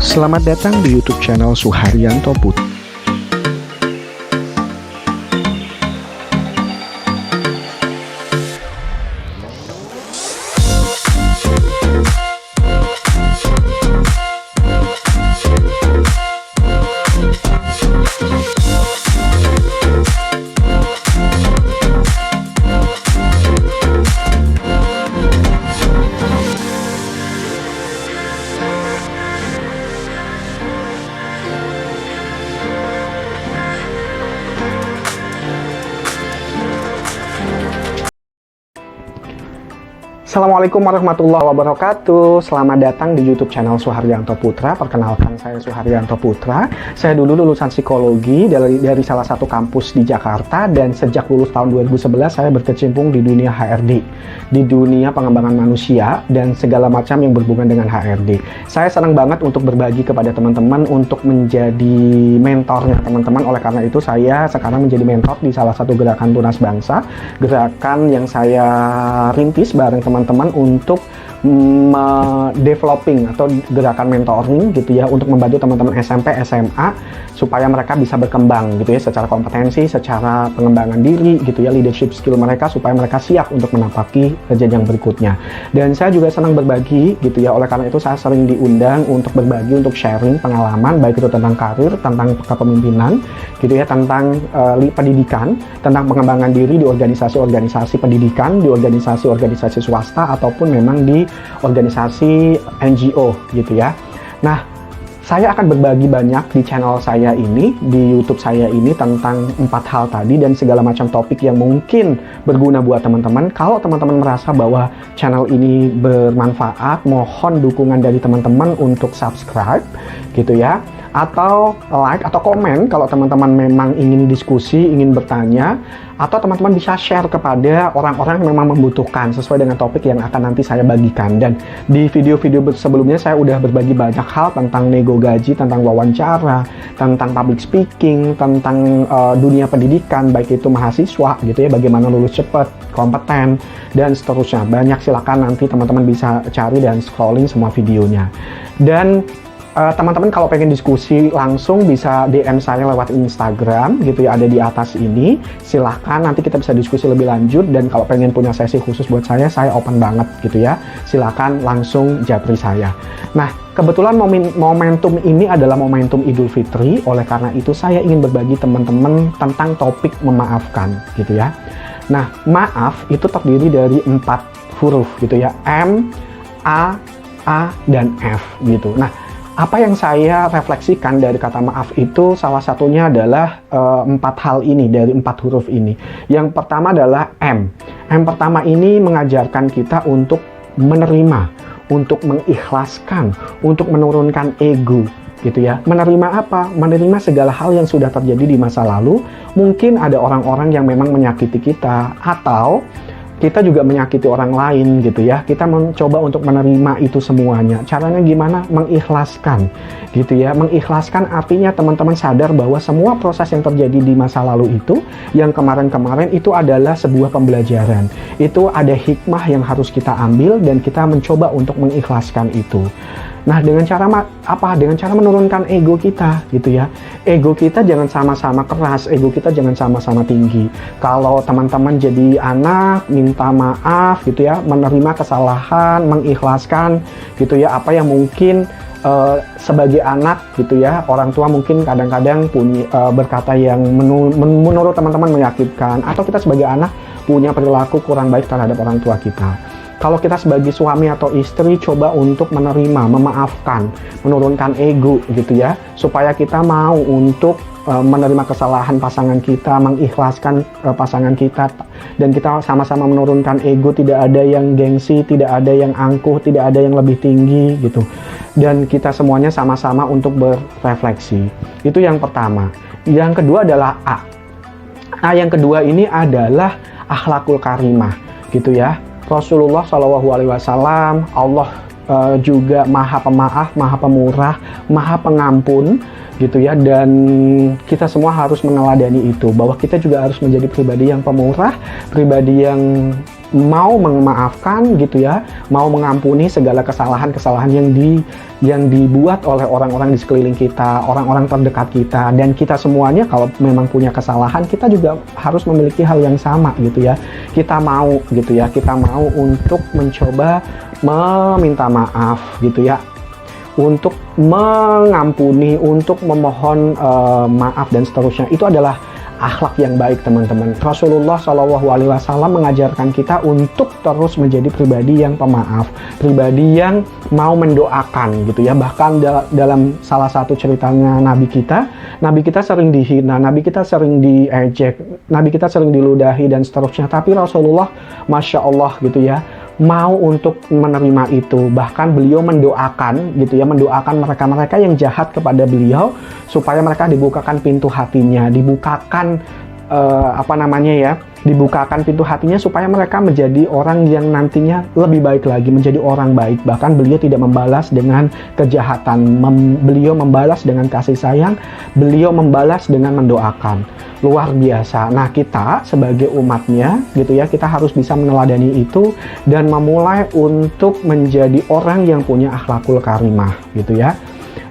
Selamat datang di YouTube channel Suharyanto Putra. Assalamualaikum warahmatullahi wabarakatuh. Selamat datang di YouTube channel Suharyanto Putra. Perkenalkan, saya Suharyanto Putra. Saya dulu lulusan psikologi dari salah satu kampus di Jakarta, dan sejak lulus tahun 2011 saya berkecimpung di dunia HRD, di dunia pengembangan manusia dan segala macam yang berhubungan dengan HRD. Saya senang banget untuk berbagi kepada teman-teman, untuk menjadi mentornya teman-teman. Oleh karena itu saya sekarang menjadi mentor di salah satu gerakan Tunas Bangsa, gerakan yang saya rintis bareng teman-teman untuk developing atau gerakan mentoring gitu ya, untuk membantu teman-teman SMP, SMA supaya mereka bisa berkembang gitu ya, secara kompetensi, secara pengembangan diri gitu ya, leadership skill mereka, supaya mereka siap untuk menapaki jenjang berikutnya. Dan saya juga senang berbagi gitu ya, oleh karena itu saya sering diundang untuk berbagi, untuk sharing pengalaman, baik itu tentang karir, tentang kepemimpinan gitu ya, tentang pendidikan, tentang pengembangan diri di organisasi-organisasi pendidikan, di organisasi-organisasi swasta, ataupun memang di organisasi NGO gitu ya. Nah, saya akan berbagi banyak di channel saya ini, di YouTube saya ini, tentang 4 hal tadi dan segala macam topik yang mungkin berguna buat teman-teman. Kalau teman-teman merasa bahwa channel ini bermanfaat, mohon dukungan dari teman-teman untuk subscribe gitu ya, atau like atau komen kalau teman-teman memang ingin diskusi, ingin bertanya, atau teman-teman bisa share kepada orang-orang yang memang membutuhkan sesuai dengan topik yang akan nanti saya bagikan. Dan di video-video sebelumnya saya udah berbagi banyak hal tentang nego gaji, tentang wawancara, tentang public speaking, tentang dunia pendidikan, baik itu mahasiswa gitu ya, bagaimana lulus cepat, kompeten, dan seterusnya. Banyak, silakan nanti teman-teman bisa cari dan scrolling semua videonya. Dan teman-teman kalau pengen diskusi langsung bisa DM saya lewat Instagram gitu ya, ada di atas ini. Silahkan, nanti kita bisa diskusi lebih lanjut. Dan kalau pengen punya sesi khusus buat saya open banget gitu ya. Silahkan langsung japri saya. Nah, kebetulan momentum ini adalah momentum Idul Fitri. Oleh karena itu saya ingin berbagi teman-teman tentang topik memaafkan gitu ya. Nah, maaf itu terdiri dari 4 huruf gitu ya, M, A, dan F gitu. Nah, apa yang saya refleksikan dari kata maaf itu salah satunya adalah 4 hal ini, dari 4 huruf ini. Yang pertama adalah M. M pertama ini mengajarkan kita untuk menerima, untuk mengikhlaskan, untuk menurunkan ego gitu ya. Menerima apa? Menerima segala hal yang sudah terjadi di masa lalu. Mungkin ada orang-orang yang memang menyakiti kita, atau kita juga menyakiti orang lain gitu ya. Kita mencoba untuk menerima itu semuanya. Caranya gimana? Mengikhlaskan gitu ya. Mengikhlaskan artinya teman-teman sadar bahwa semua proses yang terjadi di masa lalu itu, yang kemarin-kemarin itu adalah sebuah pembelajaran. Itu ada hikmah yang harus kita ambil, dan kita mencoba untuk mengikhlaskan itu. Nah, dengan cara apa? Dengan cara menurunkan ego kita gitu ya. Ego kita jangan sama-sama keras, ego kita jangan sama-sama tinggi. Kalau teman-teman jadi anak, minta maaf gitu ya, menerima kesalahan, mengikhlaskan gitu ya, apa yang mungkin sebagai anak gitu ya, orang tua mungkin kadang-kadang punya berkata yang menurut teman-teman menyakitkan, atau kita sebagai anak punya perilaku kurang baik terhadap orang tua kita. Kalau kita sebagai suami atau istri, coba untuk menerima, memaafkan, menurunkan ego gitu ya, supaya kita mau untuk menerima kesalahan pasangan kita, mengikhlaskan pasangan kita, dan kita sama-sama menurunkan ego. Tidak ada yang gengsi, tidak ada yang angkuh, tidak ada yang lebih tinggi gitu. Dan kita semuanya sama-sama untuk berrefleksi. Itu yang pertama. Yang kedua adalah A. A yang kedua ini adalah akhlakul karimah gitu ya. Rasulullah SAW, Allah juga maha pemaaf, maha pemurah, maha pengampun gitu ya. Dan kita semua harus meneladani itu, bahwa kita juga harus menjadi pribadi yang pemurah, pribadi yang mau memaafkan gitu ya, mau mengampuni segala kesalahan-kesalahan yang dibuat oleh orang-orang di sekeliling kita, orang-orang terdekat kita, dan kita semuanya kalau memang punya kesalahan, kita juga harus memiliki hal yang sama gitu ya. Kita mau gitu ya, kita mau untuk mencoba meminta maaf gitu ya, untuk mengampuni, untuk memohon maaf dan seterusnya. Itu adalah akhlak yang baik, teman-teman. Rasulullah SAW mengajarkan kita untuk terus menjadi pribadi yang pemaaf, pribadi yang mau mendoakan gitu ya. Bahkan dalam salah satu ceritanya Nabi kita sering dihina, Nabi kita sering diejek, Nabi kita sering diludahi dan seterusnya. Tapi Rasulullah, Masya Allah gitu ya, mau untuk menerima itu. Bahkan beliau mendoakan gitu ya, mendoakan mereka-mereka yang jahat kepada beliau supaya mereka dibukakan pintu hatinya, dibukakan dibukakan pintu hatinya supaya mereka menjadi orang yang nantinya lebih baik lagi, menjadi orang baik. Bahkan beliau tidak membalas dengan kejahatan, beliau membalas dengan kasih sayang, beliau membalas dengan mendoakan. Luar biasa. Nah, kita sebagai umatnya gitu ya, kita harus bisa meneladani itu dan memulai untuk menjadi orang yang punya akhlakul karimah gitu ya.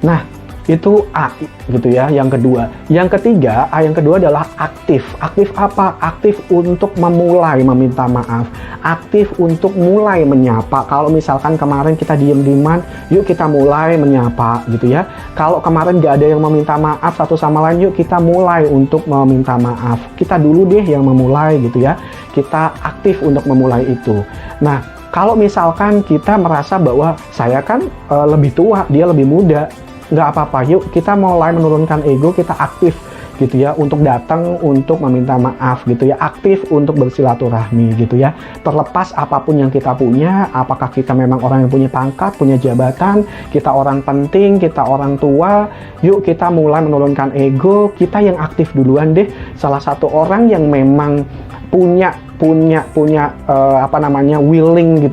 Nah, itu A gitu ya, yang kedua. Yang ketiga, A yang kedua adalah aktif. Aktif apa? Aktif untuk memulai meminta maaf, aktif untuk mulai menyapa. Kalau misalkan kemarin kita diem-dieman, yuk kita mulai menyapa gitu ya. Kalau kemarin gak ada yang meminta maaf satu sama lain, yuk kita mulai untuk meminta maaf. Kita dulu deh yang memulai gitu ya. Kita aktif untuk memulai itu. Nah, kalau misalkan kita merasa bahwa saya kan lebih tua, dia lebih muda, nggak apa-apa, yuk kita mulai menurunkan ego, kita aktif gitu ya, untuk datang, untuk meminta maaf gitu ya, aktif untuk bersilaturahmi gitu ya, terlepas apapun yang kita punya, apakah kita memang orang yang punya pangkat, punya jabatan, kita orang penting, kita orang tua, yuk kita mulai menurunkan ego, kita yang aktif duluan deh. Salah satu orang yang memang punya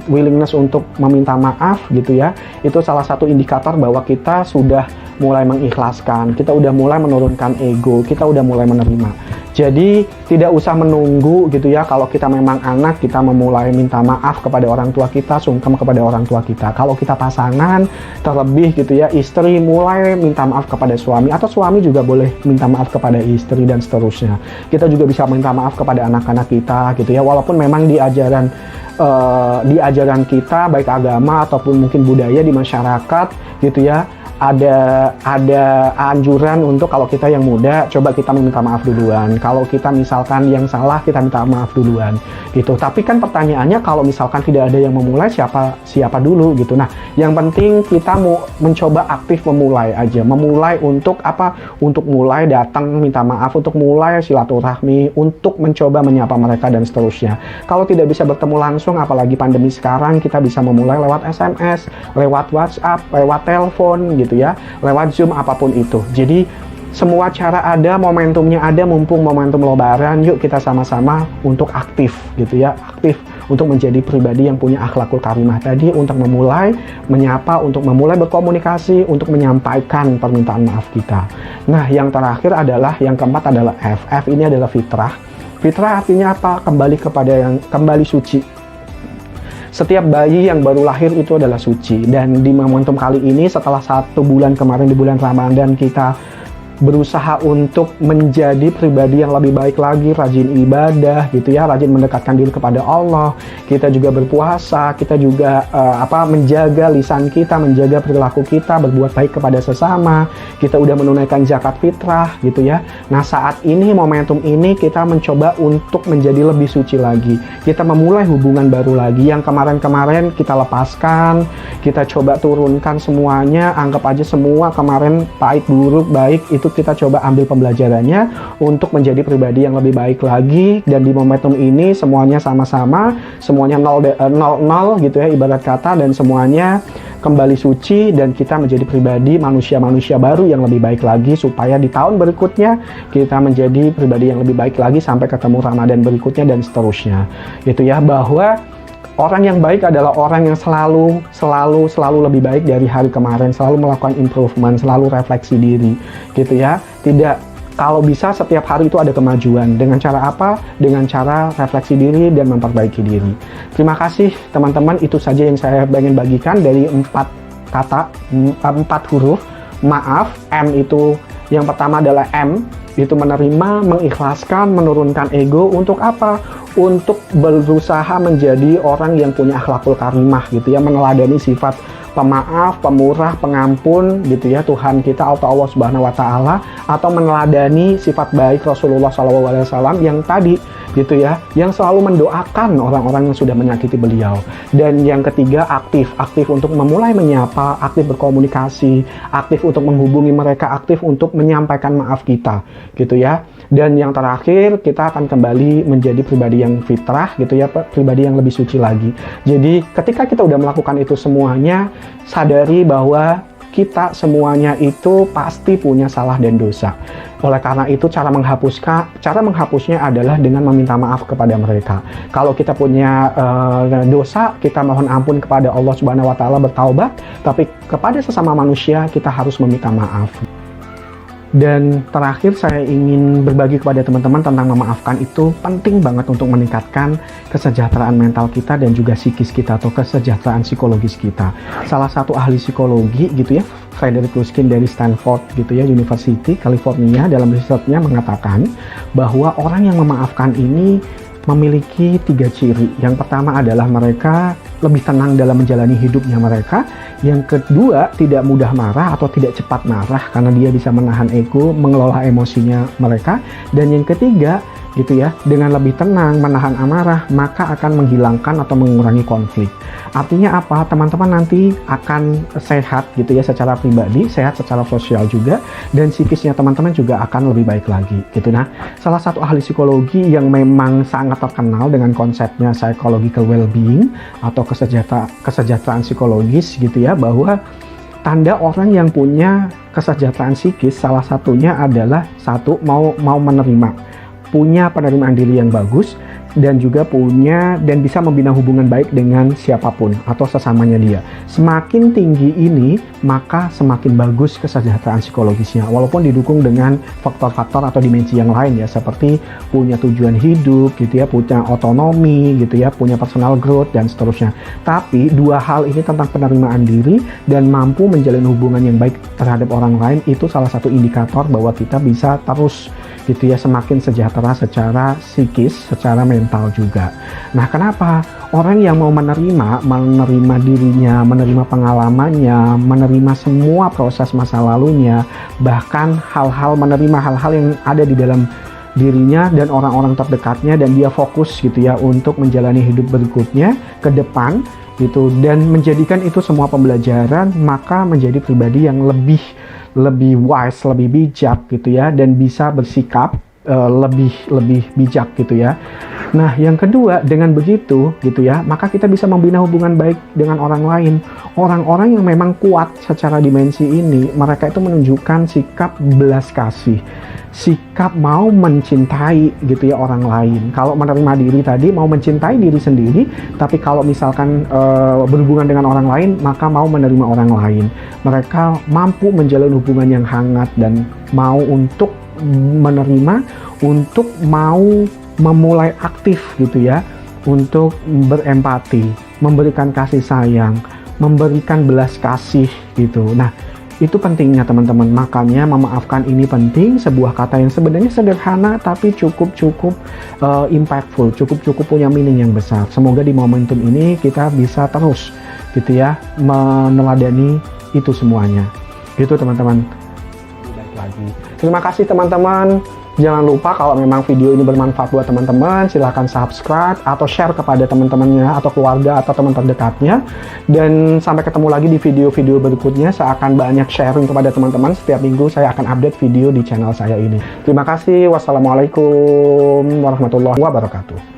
willingness untuk meminta maaf gitu ya, itu salah satu indikator bahwa kita sudah mulai mengikhlaskan, kita udah mulai menurunkan ego, kita udah mulai menerima. Jadi tidak usah menunggu gitu ya, kalau kita memang anak, kita memulai minta maaf kepada orang tua kita, sungkem kepada orang tua kita. Kalau kita pasangan, terlebih gitu ya, istri mulai minta maaf kepada suami, atau suami juga boleh minta maaf kepada istri dan seterusnya. Kita juga bisa minta maaf kepada anak-anak kita gitu ya, walaupun memang di ajaran kita, baik agama ataupun mungkin budaya di masyarakat gitu ya, ada anjuran untuk kalau kita yang muda, coba kita minta maaf duluan. Kalau kita misalkan yang salah, kita minta maaf duluan gitu. Tapi kan pertanyaannya, kalau misalkan tidak ada yang memulai, siapa dulu gitu. Nah, yang penting kita mau mencoba aktif memulai aja. Memulai untuk apa? Untuk mulai datang minta maaf, untuk mulai silaturahmi, untuk mencoba menyapa mereka dan seterusnya. Kalau tidak bisa bertemu langsung, apalagi pandemi sekarang, kita bisa memulai lewat SMS, lewat WhatsApp, lewat telepon gitu ya, lewat Zoom, apapun itu. Jadi semua cara ada, momentumnya ada, mumpung momentum lebaran, yuk kita sama-sama untuk aktif gitu ya, aktif untuk menjadi pribadi yang punya akhlakul karimah tadi, untuk memulai menyapa, untuk memulai berkomunikasi, untuk menyampaikan permintaan maaf kita. Nah, yang terakhir adalah, yang keempat adalah F. F ini adalah fitrah. Fitrah artinya apa? Kembali suci. Setiap bayi yang baru lahir itu adalah suci. Dan di momentum kali ini, setelah 1 bulan kemarin di bulan Ramadan, kita berusaha untuk menjadi pribadi yang lebih baik lagi, rajin ibadah gitu ya, rajin mendekatkan diri kepada Allah. Kita juga berpuasa, kita juga menjaga lisan kita, menjaga perilaku kita, berbuat baik kepada sesama. Kita udah menunaikan zakat fitrah gitu ya. Nah, saat ini, momentum ini, kita mencoba untuk menjadi lebih suci lagi. Kita memulai hubungan baru lagi. Yang kemarin-kemarin kita lepaskan, kita coba turunkan semuanya, anggap aja semua kemarin pahit buruk baik itu kita coba ambil pembelajarannya untuk menjadi pribadi yang lebih baik lagi. Dan di momentum ini semuanya sama-sama, semuanya 0 gitu ya, ibarat kata, dan semuanya kembali suci, dan kita menjadi pribadi manusia-manusia baru yang lebih baik lagi, supaya di tahun berikutnya kita menjadi pribadi yang lebih baik lagi sampai ketemu Ramadan berikutnya dan seterusnya gitu ya. Bahwa orang yang baik adalah orang yang selalu lebih baik dari hari kemarin, selalu melakukan improvement, selalu refleksi diri gitu ya. Kalau bisa setiap hari itu ada kemajuan. Dengan cara apa? Dengan cara refleksi diri dan memperbaiki diri. Terima kasih teman-teman, itu saja yang saya ingin bagikan dari 4 kata, 4 huruf. Maaf, M itu yang pertama adalah M, itu menerima, mengikhlaskan, menurunkan ego. Untuk apa? Untuk berusaha menjadi orang yang punya akhlakul karimah gitu ya, meneladani sifat pemaaf, pemurah, pengampun gitu ya Tuhan kita atau Allah Subhanahu wa taala, atau meneladani sifat baik Rasulullah SAW yang tadi gitu ya, yang selalu mendoakan orang-orang yang sudah menyakiti beliau. Dan yang ketiga, aktif untuk memulai menyapa, aktif berkomunikasi, aktif untuk menghubungi mereka, aktif untuk menyampaikan maaf kita gitu ya. Dan yang terakhir, kita akan kembali menjadi pribadi yang fitrah gitu ya, pribadi yang lebih suci lagi. Jadi ketika kita udah melakukan itu semuanya, sadari bahwa kita semuanya itu pasti punya salah dan dosa. Oleh karena itu cara menghapusnya adalah dengan meminta maaf kepada mereka. Kalau kita punya dosa, kita mohon ampun kepada Allah Subhanahu wa taala, bertaubat, tapi kepada sesama manusia kita harus meminta maaf. Dan terakhir saya ingin berbagi kepada teman-teman tentang memaafkan. Itu penting banget untuk meningkatkan kesejahteraan mental kita dan juga psikis kita atau kesejahteraan psikologis kita. Salah satu ahli psikologi gitu ya, Frederick Luskin dari Stanford gitu ya, University California, dalam risetnya mengatakan bahwa orang yang memaafkan ini memiliki 3 ciri. Yang pertama adalah mereka lebih tenang dalam menjalani hidupnya mereka. Yang kedua, tidak mudah marah atau tidak cepat marah karena dia bisa menahan ego, mengelola emosinya mereka. Dan yang ketiga, gitu ya, dengan lebih tenang, menahan amarah, maka akan menghilangkan atau mengurangi konflik. Artinya apa? Teman-teman nanti akan sehat gitu ya secara pribadi, sehat secara sosial juga, dan psikisnya teman-teman juga akan lebih baik lagi gitu. Nah, salah satu ahli psikologi yang memang sangat terkenal dengan konsepnya psychological well-being atau kesejahteraan psikologis gitu ya, bahwa tanda orang yang punya kesejahteraan psikis salah satunya adalah satu, mau menerima, punya penerimaan diri yang bagus, dan juga punya dan bisa membina hubungan baik dengan siapapun atau sesamanya dia. Semakin tinggi ini, maka semakin bagus kesejahteraan psikologisnya, walaupun didukung dengan faktor-faktor atau dimensi yang lain ya, seperti punya tujuan hidup gitu ya, punya otonomi gitu ya, punya personal growth dan seterusnya. Tapi 2 hal ini tentang penerimaan diri dan mampu menjalin hubungan yang baik terhadap orang lain, itu salah satu indikator bahwa kita bisa terus gitu ya semakin sejahtera secara psikis, secara mental juga. Nah, kenapa? Orang yang mau menerima dirinya, menerima pengalamannya, menerima semua proses masa lalunya, bahkan menerima hal-hal yang ada di dalam dirinya dan orang-orang terdekatnya, dan dia fokus gitu ya untuk menjalani hidup berikutnya ke depan gitu, dan menjadikan itu semua pembelajaran, maka menjadi pribadi yang lebih wise, lebih bijak gitu ya, dan bisa bersikap lebih bijak gitu ya. Nah, yang kedua, dengan begitu gitu ya, maka kita bisa membina hubungan baik dengan orang lain. Orang-orang yang memang kuat secara dimensi ini, mereka itu menunjukkan sikap belas kasih, sikap mau mencintai gitu ya orang lain. Kalau menerima diri tadi, mau mencintai diri sendiri, tapi kalau misalkan berhubungan dengan orang lain, maka mau menerima orang lain. Mereka mampu menjalin hubungan yang hangat dan mau untuk menerima, untuk mau memulai aktif gitu ya, untuk berempati, memberikan kasih sayang, memberikan belas kasih gitu. Nah, itu pentingnya teman-teman. Makanya memaafkan ini penting, sebuah kata yang sebenarnya sederhana tapi cukup impactful, cukup punya meaning yang besar. Semoga di momentum ini kita bisa terus gitu ya meneladani itu semuanya. Gitu teman-teman. Baik lagi. Terima kasih teman-teman. Jangan lupa kalau memang video ini bermanfaat buat teman-teman, silahkan subscribe atau share kepada teman-temannya atau keluarga atau teman terdekatnya. Dan sampai ketemu lagi di video-video berikutnya. Saya akan banyak sharing kepada teman-teman. Setiap minggu saya akan update video di channel saya ini. Terima kasih. Wassalamualaikum warahmatullahi wabarakatuh.